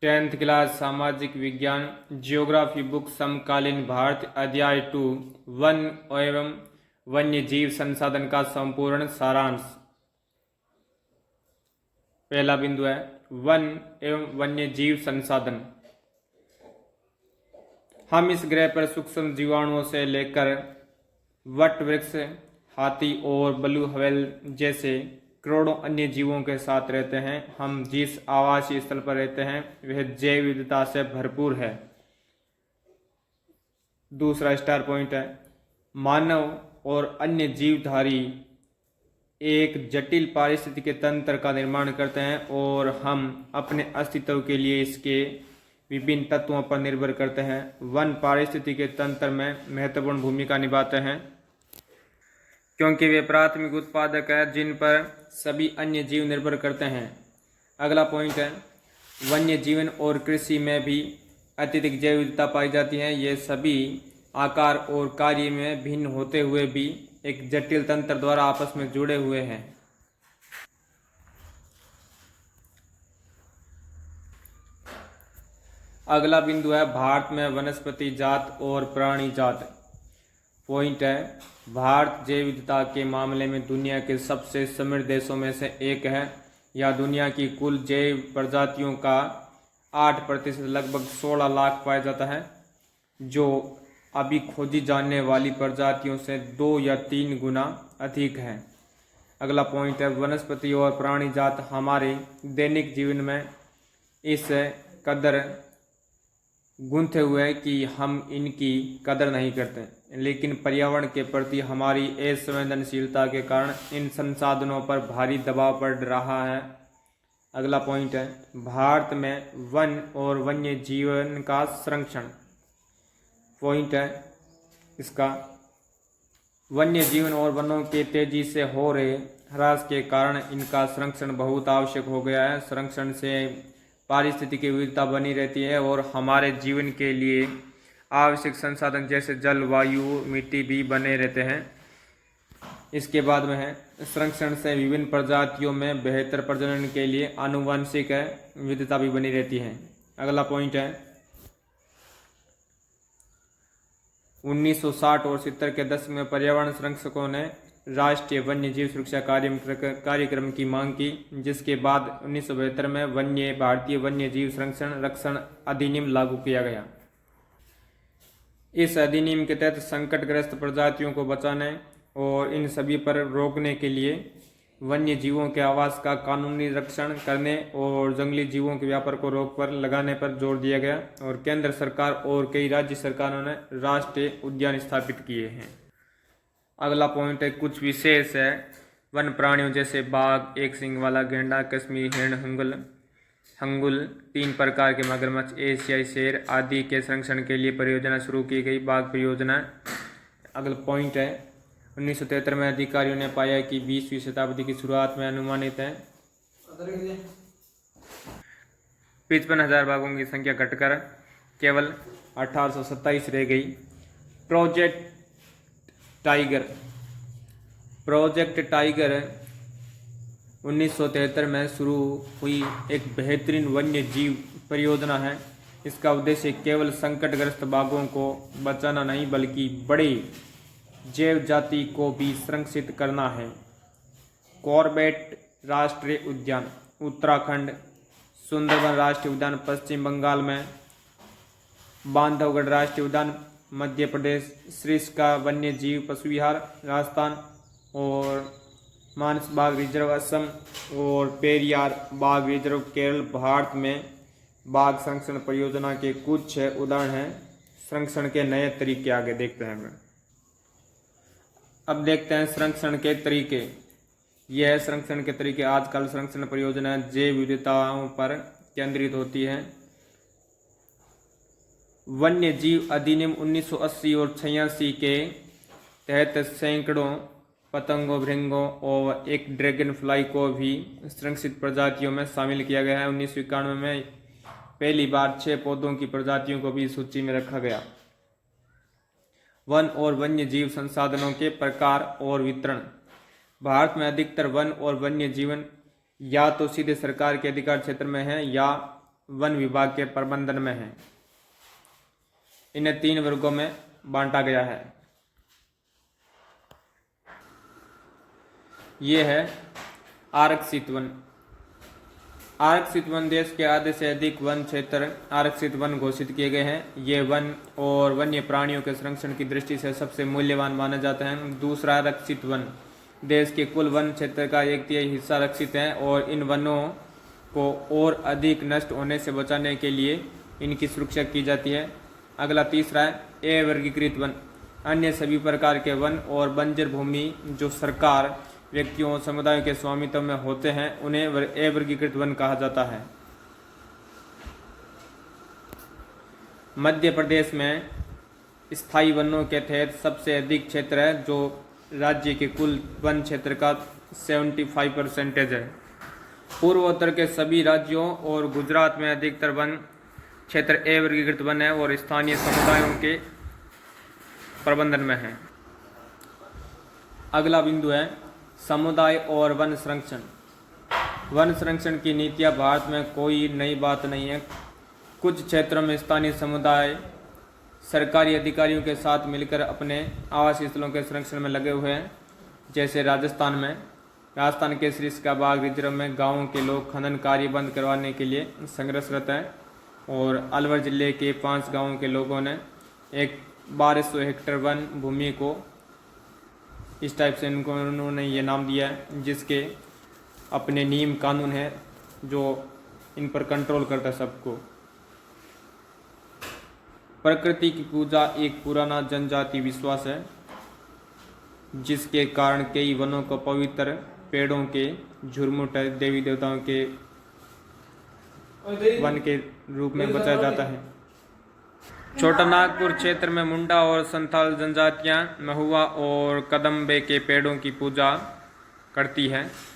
10th class सामाजिक विज्ञान geography book समकालीन भारत अध्याय 2 वन एवं वन्य जीव संसाधन का संपूर्ण सारांश। पहला बिंदु है वन एवं वन्य जीव संसाधन। हम इस ग्रह पर सूक्ष्म जीवाणुओं से लेकर वट वृक्ष, हाथी और ब्लू व्हेल जैसे करोड़ों अन्य जीवों के साथ रहते हैं। हम जिस आवासीय स्थल पर रहते हैं वह जैव विविधता से भरपूर है। दूसरा स्टार पॉइंट है मानव और अन्य जीवधारी एक जटिल पारिस्थितिक तंत्र का निर्माण करते हैं और हम अपने अस्तित्व के लिए इसके विभिन्न तत्वों पर निर्भर करते हैं। वन पारिस्थितिक तंत्र में महत्वपूर्ण भूमिका निभाते हैं क्योंकि वे प्राथमिक उत्पादक हैं जिन पर सभी अन्य जीव निर्भर करते हैं। अगला पॉइंट है वन्य जीवन और कृषि में भी अत्यधिक जैव विविधता पाई जाती है। ये सभी आकार और कार्य में भिन्न होते हुए भी एक जटिल तंत्र द्वारा आपस में जुड़े हुए हैं। अगला बिंदु है भारत में वनस्पति जात और प्राणी जात। पॉइंट है भारत जैव विविधता के मामले में दुनिया के सबसे समृद्ध देशों में से एक है। यह दुनिया की कुल जैव प्रजातियों का 8% लगभग 16 लाख पाया जाता है, जो अभी खोजी जाने वाली प्रजातियों से 2 या 3 गुना अधिक है। अगला पॉइंट है वनस्पति और प्राणी जात हमारे दैनिक जीवन में इस कदर गूंथे हुए हैं कि हम इनकी कदर नहीं करते, लेकिन पर्यावरण के प्रति हमारी असंवेदनशीलता के कारण इन संसाधनों पर भारी दबाव पड़ रहा है। अगला पॉइंट है भारत में वन और वन्य जीवन का संरक्षण। पॉइंट है इसका वन्य जीवन और वनों के तेजी से हो रहे ह्रास के कारण इनका संरक्षण बहुत आवश्यक हो गया है। संरक्षण से पारिस्थितिकी विविधता बनी रहती है और हमारे जीवन के लिए आवश्यक संसाधन जैसे जल, वायु, मिट्टी भी बने रहते हैं। इसके बाद में है संरक्षण से विभिन्न प्रजातियों में बेहतर प्रजनन के लिए आनुवंशिक विविधता भी बनी रहती है। अगला पॉइंट है 1960 और 70 के दशक में पर्यावरण संरक्षकों ने राष्ट्रीय वन्य जीव सुरक्षा कार्यक्रम की मांग की, जिसके बाद 1972 में भारतीय वन्य जीव संरक्षण रक्षण अधिनियम लागू किया गया। इस अधिनियम के तहत संकटग्रस्त प्रजातियों को बचाने और इन सभी पर रोकने के लिए वन्य जीवों के आवास का कानूनी रक्षण करने और जंगली जीवों के व्यापार को रोक पर लगाने पर जोर दिया गया और केंद्र सरकार और कई राज्य सरकारों ने राष्ट्रीय उद्यान स्थापित किए हैं। अगला पॉइंट है कुछ विशेष है वन प्राणियों जैसे बाघ, एक सींग वाला गेंडा, कश्मीरी हिरण, हंगुल, 3 प्रकार के मगरमच्छ, एशियाई शेर आदि के संरक्षण के लिए परियोजना शुरू की गई, बाघ परियोजना। अगला पॉइंट है 1973 में अधिकारियों ने पाया कि 20वीं शताब्दी की शुरुआत में अनुमानित है 55,000 बाघों की संख्या घटकर केवल 1827 रह गई। प्रोजेक्ट टाइगर 1973 में शुरू हुई एक बेहतरीन वन्य जीव परियोजना है। इसका उद्देश्य केवल संकटग्रस्त बाघों को बचाना नहीं बल्कि बड़े जैव जाति को भी संरक्षित करना है। कॉर्बेट राष्ट्रीय उद्यान उत्तराखंड, सुंदरबन राष्ट्रीय उद्यान पश्चिम बंगाल में, बांधवगढ़ राष्ट्रीय उद्यान मध्य प्रदेश, सरिस्का वन्य जीव पशु विहार राजस्थान और मानस बाघ रिजर्व असम और पेरियार बाघ रिजर्व केरल भारत में बाघ संरक्षण परियोजना के कुछ उदाहरण हैं। संरक्षण के नए तरीके आगे देखते हैं। अब देखते हैं संरक्षण के तरीके। यह संरक्षण के तरीके आजकल संरक्षण परियोजना जैव विविधताओं पर केंद्रित होती है। वन्य जीव अधिनियम 1980 और 86 के तहत सैकड़ों पतंगों, भृंगों और एक ड्रैगन फ्लाई को भी संरक्षित प्रजातियों में शामिल किया गया है। 1991 में पहली बार 6 पौधों की प्रजातियों को भी सूची में रखा गया। वन और वन्य जीव संसाधनों के प्रकार और वितरण। भारत में अधिकतर वन और वन्य जीवन या तो सीधे सरकार के अधिकार क्षेत्र में है या वन विभाग के प्रबंधन में हैं। इन्हें 3 वर्गों में बांटा गया है। ये है आरक्षित वन। आरक्षित वन देश के आधे से अधिक वन क्षेत्र आरक्षित वन घोषित किए गए हैं। ये वन और वन्य प्राणियों के संरक्षण की दृष्टि से सबसे मूल्यवान माना जाता है। दूसरा, आरक्षित वन देश के कुल वन क्षेत्र का 1/3 हिस्सा रक्षित है और इन वनों को और अधिक नष्ट होने से बचाने के लिए इनकी सुरक्षा की जाती है। अगला तीसरा है अवर्गीकृत वन। अन्य सभी प्रकार के वन और बंजर भूमि जो सरकार, व्यक्तियों, समुदायों के स्वामित्व में होते हैं उन्हें अवर्गीकृत वन कहा जाता है। मध्य प्रदेश में स्थायी वनों के तहत सबसे अधिक क्षेत्र है जो राज्य के कुल वन क्षेत्र का 75% है। पूर्वोत्तर के सभी राज्यों और गुजरात में अधिकतर वन क्षेत्र अवर्गीकृत वन है और स्थानीय समुदायों के प्रबंधन में है। अगला बिंदु है समुदाय और वन संरक्षण। वन संरक्षण की नीतियां भारत में कोई नई बात नहीं है। कुछ क्षेत्रों में स्थानीय समुदाय सरकारी अधिकारियों के साथ मिलकर अपने आवासीय स्थलों के संरक्षण में लगे हुए हैं। जैसे राजस्थान के सरिस्का बाग रिजर्व में गांवों के लोग खनन कार्य बंद करवाने के लिए संघर्षरत हैं और अलवर जिले के 5 गांवों के लोगों ने एक 1200 हेक्टेयर वन भूमि को इस टाइप से उन्होंने ये नाम दिया है, जिसके अपने नियम कानून है जो इन पर कंट्रोल करता है सबको। प्रकृति की पूजा एक पुराना जनजाति विश्वास है जिसके कारण कई वनों को पवित्र पेड़ों के झुरमुट देवी देवताओं के वन के रूप में बचाया जाता है। छोटा नागपुर क्षेत्र में मुंडा और संथाल जनजातियां महुआ और कदम्बे के पेड़ों की पूजा करती हैं।